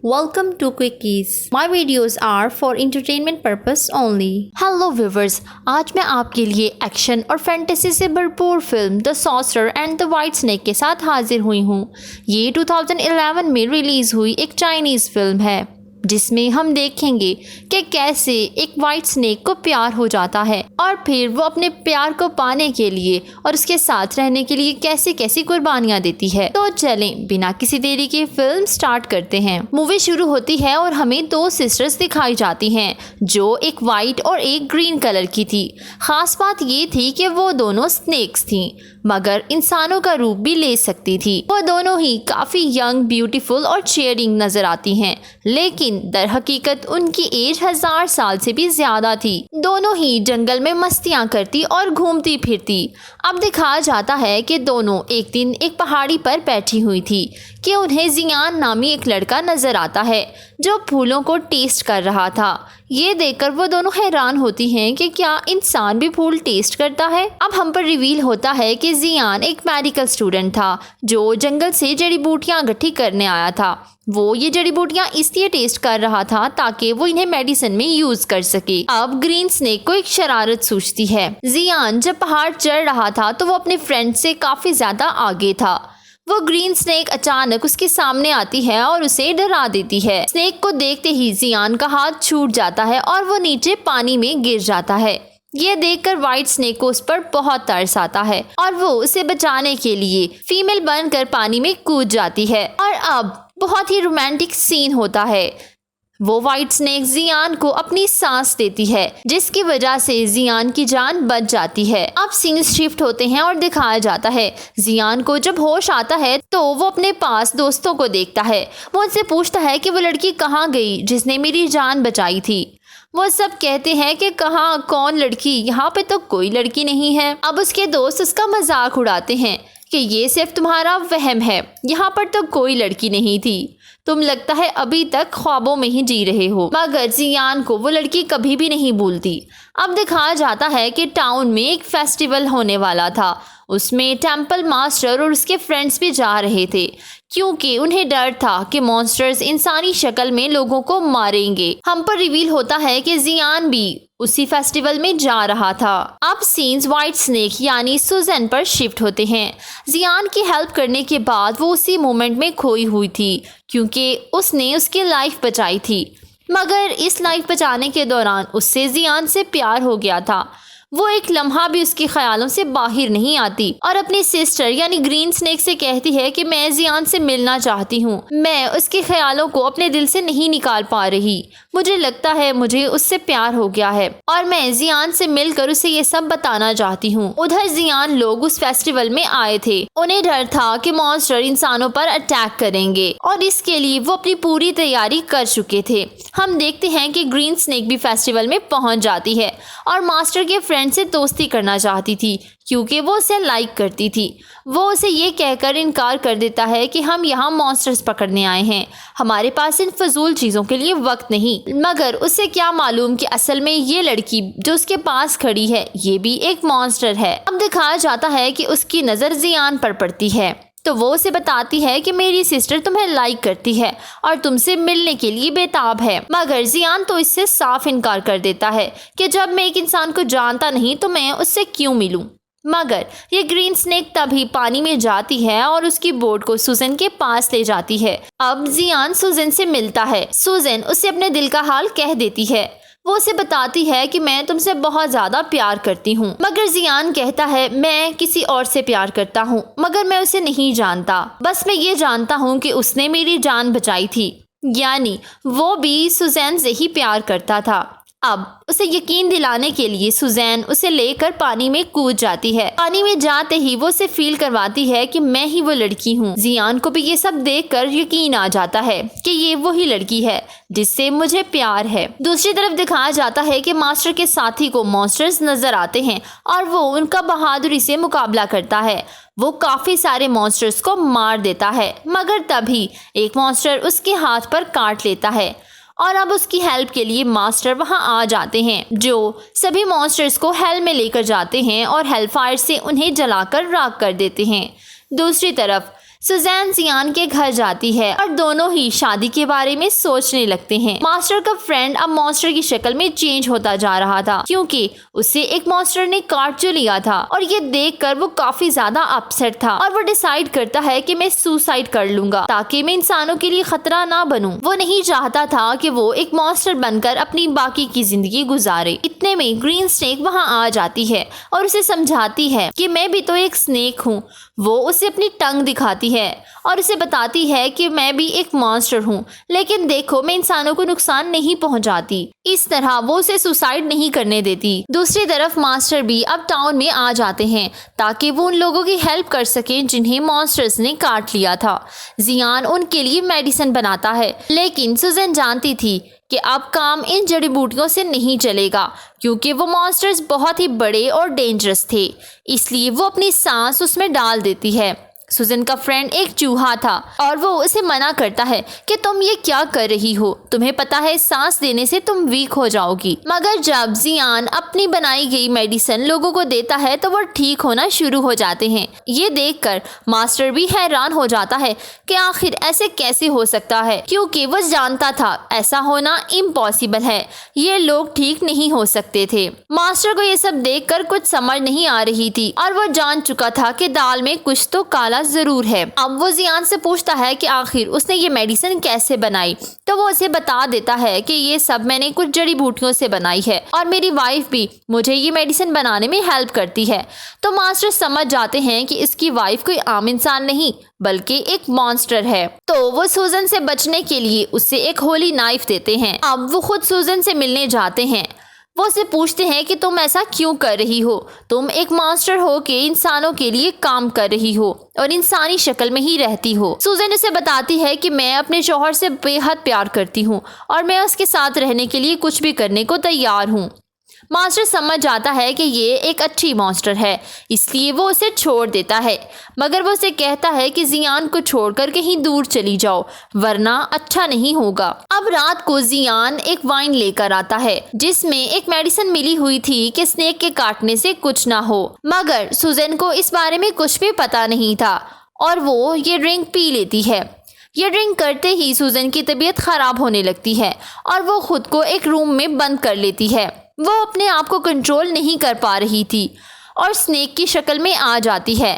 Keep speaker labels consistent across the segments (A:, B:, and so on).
A: Welcome to Quickies. My videos are for entertainment purpose only. Hello viewers, आज मैं आपके लिए एक्शन और फैंटेसी से भरपूर film the sorcerer and the white snake के साथ हाजिर हुई हूँ। ये 2011 में रिलीज हुई एक चाइनीज फिल्म है जिसमें हम देखेंगे कि कैसे एक वाइट स्नेक को प्यार हो जाता है और फिर वो अपने प्यार को पाने के लिए और उसके साथ रहने के लिए कैसे कैसी कुर्बानियां देती है। तो चलें बिना किसी देरी के फिल्म स्टार्ट करते हैं। मूवी शुरू होती है और हमें दो सिस्टर्स दिखाई जाती हैं जो एक वाइट और एक ग्रीन कलर की थी। खास बात ये थी कि वो दोनों स्नेक्स थी मगर इंसानों का रूप भी ले सकती थी। वो दोनों ही काफी यंग, ब्यूटीफुल और चेयरिंग नजर आती हैं, लेकिन दर हकीकत उनकी एज 1000 साल से भी ज्यादा थी। दोनों ही जंगल में मस्तियां करती और घूमती फिरती। अब दिखाया जाता है कि दोनों एक दिन एक पहाड़ी पर बैठी हुई थी कि उन्हें जियान नामी एक लड़का नजर आता है जो फूलों को टेस्ट कर रहा था। ये देखकर वो दोनों हैरान होती हैं कि क्या इंसान भी फूल टेस्ट करता है। अब हम पर रिवील होता है कि जियान एक मेडिकल स्टूडेंट था जो जंगल से जड़ी बूटियां इकट्ठी करने आया था। वो ये जड़ी बूटियां इसलिए टेस्ट कर रहा था ताकि वो इन्हें मेडिसिन में यूज कर सके। अब ग्रीन स्नेक को एक शरारत सूझती है। जियान जब पहाड़ चढ़ रहा था तो वो अपने फ्रेंड से काफी ज्यादा आगे था। वो ग्रीन स्नेक अचानक उसके सामने आती है और उसे डरा देती है। स्नेक को देखते ही जियान का हाथ छूट जाता है और वो नीचे पानी में गिर जाता है। ये देखकर वाइट स्नेक को उस पर बहुत तरस आता है और वो उसे बचाने के लिए फीमेल बनकर पानी में कूद जाती है। और अब बहुत ही रोमांटिक सीन होता है। वो वाइट स्नेक जियान को अपनी सांस देती है जिसकी वजह से जियान की जान बच जाती है। अब सीन शिफ्ट होते हैं और दिखाया जाता है जियान को जब होश आता है तो वो अपने पास दोस्तों को देखता है। वो उनसे पूछता है कि वो लड़की कहाँ गई जिसने मेरी जान बचाई थी। वो सब कहते हैं कि कहाँ, कौन लड़की, यहाँ पे तो कोई लड़की नहीं है। अब उसके दोस्त उसका मजाक उड़ाते हैं कि ये सिर्फ तुम्हारा वहम है, यहाँ पर तो कोई लड़की नहीं थी, तुम लगता है अभी तक ख्वाबों में ही जी रहे हो। मगर जियान को वो लड़की कभी भी नहीं भूलती। अब दिखाया जाता है कि टाउन में एक फेस्टिवल होने वाला था। उसमें टेम्पल मास्टर और उसके फ्रेंड्स भी जा रहे थे क्योंकि उन्हें डर था कि मॉन्स्टर्स इंसानी शक्ल में लोगों को मारेंगे। हम पर रिवील होता है कि जियान भी उसी फेस्टिवल में जा रहा था। अब सीन्स वाइट स्नेक यानी सुजैन पर शिफ्ट होते हैं। जियान की हेल्प करने के बाद वो उसी मोमेंट में खोई हुई थी क्योंकि उसने उसकी लाइफ बचाई थी। मगर इस लाइफ बचाने के दौरान उससे जियान से प्यार हो गया था। वो एक लम्हा भी उसके ख्यालों से बाहर नहीं आती और अपनी सिस्टर यानी ग्रीन स्नेक से कहती है कि मैं जियान से मिलना चाहती हूँ। मैं उसके ख्यालों को अपने दिल से नहीं निकाल पा रही। मुझे लगता है मुझे उससे प्यार हो गया है और मैं जियान से मिलकर उसे ये सब बताना चाहती हूँ। उधर जियान लोग उस फेस्टिवल में आए थे। उन्हें डर था कि मॉन्स्टर इंसानों पर अटैक करेंगे और इसके लिए वो अपनी पूरी तैयारी कर चुके थे। हम देखते हैं कि ग्रीन स्नेक भी फेस्टिवल में पहुंच जाती है और मास्टर के फ्रेंड से दोस्ती करना चाहती थी क्योंकि वो उसे लाइक करती थी। वो उसे ये कहकर इनकार कर देता है कि हम यहाँ मॉन्स्टर्स पकड़ने आए हैं, हमारे पास इन फजूल चीज़ों के लिए वक्त नहीं। मगर उसे क्या मालूम कि असल में ये लड़की जो उसके पास खड़ी है ये भी एक मॉन्स्टर है। अब दिखाया जाता है कि उसकी नज़र जियान पर पड़ती है तो वो उसे बताती है कि मेरी सिस्टर तुम्हें लाइक करती है और तुमसे मिलने के लिए बेताब है। मगर जियान तो इससे साफ इनकार कर देता है कि जब मैं एक इंसान को जानता नहीं तो मैं उससे क्यों मिलूं। मगर ये ग्रीन स्नेक तभी पानी में जाती है और उसकी बोट को सुजैन के पास ले जाती है। अब जियान सुजैन से मिलता है। सुजैन उसे अपने दिल का हाल कह देती है। वो उसे बताती है कि मैं तुमसे बहुत ज्यादा प्यार करती हूँ। मगर जियान कहता है मैं किसी और से प्यार करता हूँ मगर मैं उसे नहीं जानता, बस मैं ये जानता हूँ कि उसने मेरी जान बचाई थी। यानी वो भी सुजैन से ही प्यार करता था। अब उसे यकीन दिलाने के लिए सुजैन उसे लेकर पानी में कूद जाती है। पानी में जाते ही वो उसे फील करवाती है कि मैं ही वो लड़की हूँ। जियान को भी ये सब देखकर यकीन आ जाता है कि ये वही लड़की है जिससे मुझे प्यार है। दूसरी तरफ दिखाया जाता है कि मास्टर के साथी को मॉन्स्टर्स नजर आते हैं और वो उनका बहादुरी से मुकाबला करता है। वो काफी सारे मॉन्स्टर्स को मार देता है मगर तभी एक मॉन्स्टर उसके हाथ पर काट लेता है और अब उसकी हेल्प के लिए मास्टर वहां आ जाते हैं जो सभी मॉन्स्टर्स को हेल में लेकर जाते हैं और हेल फायर से उन्हें जलाकर राख कर देते हैं। दूसरी तरफ सुजैन जियान के घर जाती है और दोनों ही शादी के बारे में सोचने लगते हैं। मास्टर का फ्रेंड अब मॉन्स्टर की शक्ल में चेंज होता जा रहा था क्योंकि उसे एक मॉन्स्टर ने काट जो लिया था और ये देखकर वो काफी ज्यादा अपसेट था और वो डिसाइड करता है कि मैं सुसाइड कर लूंगा ताकि मैं इंसानों के लिए खतरा ना बनूं। वो नहीं चाहता था कि वो एक मॉन्स्टर बनकर अपनी बाकी की जिंदगी गुजारे। इतने में ग्रीन स्नेक वहाँ आ जाती है और उसे समझाती है कि मैं भी तो एक स्नेक हूँ। वो उसे अपनी टंग दिखाती है और उसे बताती है कि मैं भी एक मॉन्स्टर हूँ, लेकिन देखो मैं इंसानों को नुकसान नहीं पहुँचाती। इस तरह वो उसे सुसाइड नहीं करने देती। दूसरी तरफ मास्टर भी अब टाउन में आ जाते हैं ताकि वो उन लोगों की हेल्प कर सकें जिन्हें मॉन्स्टर्स ने काट लिया था। जियान उनके लिए मेडिसिन बनाता है, लेकिन सुजैन जानती थी कि अब काम इन जड़ी बूटियों से नहीं चलेगा क्योंकि वो मॉन्स्टर्स बहुत ही बड़े और डेंजरस थे। इसलिए वो अपनी सांस उसमें डाल देती है। सुजैन का फ्रेंड एक चूहा था और वो उसे मना करता है कि तुम ये क्या कर रही हो, तुम्हें पता है सांस देने से तुम वीक हो जाओगी। मगर जब जियान अपनी बनाई गई मेडिसिन लोगों को देता है तो वो ठीक होना शुरू हो जाते हैं। ये देखकर मास्टर भी हैरान हो जाता है कि आखिर ऐसे कैसे हो सकता है, क्योंकि वो जानता था ऐसा होना इम्पॉसिबल है, ये लोग ठीक नहीं हो सकते थे। मास्टर को ये सब देखकर कुछ समझ नहीं आ रही थी और वो जान चुका था कि दाल में कुछ तो काला जरूर है। अब वो जियान से पूछता है कि आखिर उसने ये मेडिसिन कैसे बनाई, तो वो उसे बता देता है कि ये सब मैंने कुछ जड़ी बूटियों से बनाई है और मेरी वाइफ भी मुझे ये मेडिसिन बनाने में हेल्प करती है। तो मास्टर समझ जाते हैं कि इसकी वाइफ कोई आम इंसान नहीं बल्कि एक मॉन्स्टर है। तो वो सुजैन से बचने के लिए उसे एक होली नाइफ देते हैं। अब वो खुद सुजैन से मिलने जाते हैं। वो उसे पूछते हैं कि तुम ऐसा क्यों कर रही हो, तुम एक मॉन्स्टर हो के इंसानों के लिए काम कर रही हो और इंसानी शक्ल में ही रहती हो। सुजैन उसे बताती है कि मैं अपने शौहर से बेहद प्यार करती हूँ और मैं उसके साथ रहने के लिए कुछ भी करने को तैयार हूँ। मास्टर समझ जाता है कि ये एक अच्छी मॉन्स्टर है, इसलिए वो उसे छोड़ देता है, मगर वो उसे कहता है कि जियान को छोड़कर कहीं दूर चली जाओ वरना अच्छा नहीं होगा। अब रात को जियान एक वाइन लेकर आता है जिसमें एक मेडिसिन मिली हुई थी कि स्नेक के काटने से कुछ ना हो, मगर सुजैन को इस बारे में कुछ भी पता नहीं था और वो ये ड्रिंक पी लेती है। ये ड्रिंक करते ही सुजैन की तबीयत खराब होने लगती है और वो खुद को एक रूम में बंद कर लेती है। वो अपने आप को कंट्रोल नहीं कर पा रही थी और स्नेक की शक्ल में आ जाती है।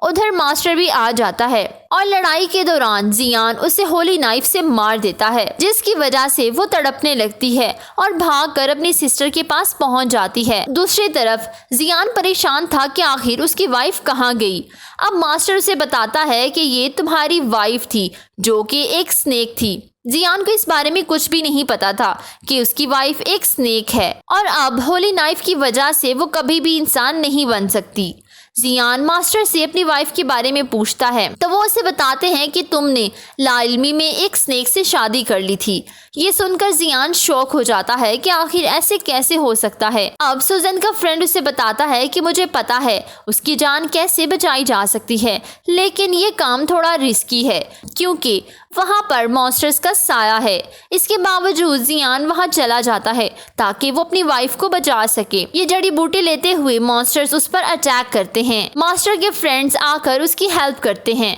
A: उधर मास्टर भी आ जाता है और लड़ाई के दौरान जियान उसे होली नाइफ से मार देता है, जिसकी वजह से वो तड़पने लगती है और भागकर अपनी सिस्टर के पास पहुंच जाती है। दूसरी तरफ जियान परेशान था कि आखिर उसकी वाइफ कहाँ गई। अब मास्टर उसे बताता है कि ये तुम्हारी वाइफ थी जो कि एक स्नेक थी। जियान को इस बारे में कुछ भी नहीं पता था कि उसकी वाइफ एक स्नेक है और अब होली नाइफ की वजह से वो कभी भी इंसान नहीं बन सकती। जियान मास्टर से अपनी वाइफ के बारे में पूछता है तो वो उसे बताते हैं कि तुमने लाइल्मी में एक स्नेक से शादी कर ली थी। ये सुनकर जियान शॉक हो जाता है कि आखिर ऐसे कैसे हो सकता है। अब सुजैन का फ्रेंड उसे बताता है कि मुझे पता है उसकी जान कैसे बचाई जा सकती है, लेकिन ये काम थोड़ा रिस्की है क्योंकि वहाँ पर मॉन्स्टर्स का साया है। इसके बावजूद जियान वहाँ चला जाता है ताकि वो अपनी वाइफ को बचा सके। ये जड़ी बूटी लेते हुए मॉन्स्टर्स उस पर अटैक करते हैं। मास्टर के फ्रेंड्स आकर उसकी हेल्प करते हैं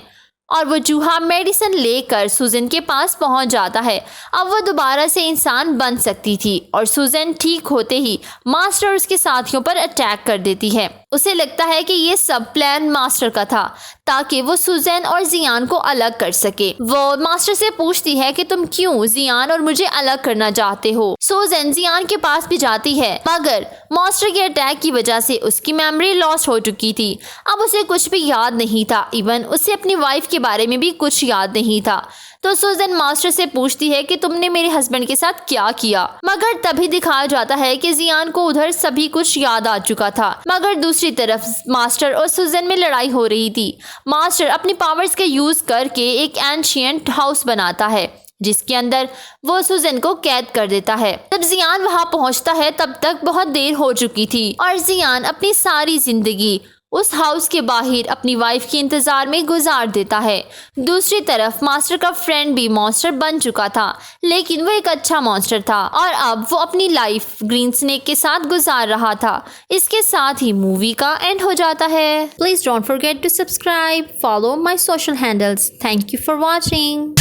A: और वो चूहा मेडिसिन लेकर सुजैन के पास पहुंच जाता है। अब वो दोबारा से इंसान बन सकती थी और सुजैन ठीक होते ही मास्टर उसके साथियों पर अटैक कर देती है। उसे लगता है कि ये सब प्लान मास्टर का था ताकि वो सुजैन और जियान को अलग कर सके। वो मास्टर से पूछती है कि तुम क्यों जियान और मुझे अलग करना चाहते हो। सुजैन जियान के पास भी जाती है, मगर मास्टर के अटैक की वजह से उसकी मेमोरी लॉस्ट हो चुकी थी। अब उसे कुछ भी याद नहीं था, इवन उसे अपनी वाइफ के बारे में भी कुछ याद नहीं था। तो सुजैन मास्टर से पूछती है कि तुमने मेरे हस्बैंड के साथ क्या किया, मगर तभी दिखाया जाता है कि जियान को उधर सभी कुछ याद आ चुका था। मगर दूसरी तरफ मास्टर और सुजैन में लड़ाई हो रही थी। मास्टर अपनी पावर्स के यूज करके एक एंशिएंट हाउस बनाता है जिसके अंदर वो सुजैन को कैद कर देता है। जब जियान वहां पहुंचता है तब तक बहुत देर हो चुकी थी और जियान अपनी सारी जिंदगी उस हाउस के बाहर अपनी वाइफ के इंतजार में गुजार देता है। दूसरी तरफ मास्टर का फ्रेंड भी मॉन्स्टर बन चुका था, लेकिन वो एक अच्छा मॉन्स्टर था और अब वो अपनी लाइफ ग्रीन स्नेक के साथ गुजार रहा था। इसके साथ ही मूवी का एंड हो जाता है। Please don't forget to subscribe, follow my social handles. Thank you for watching.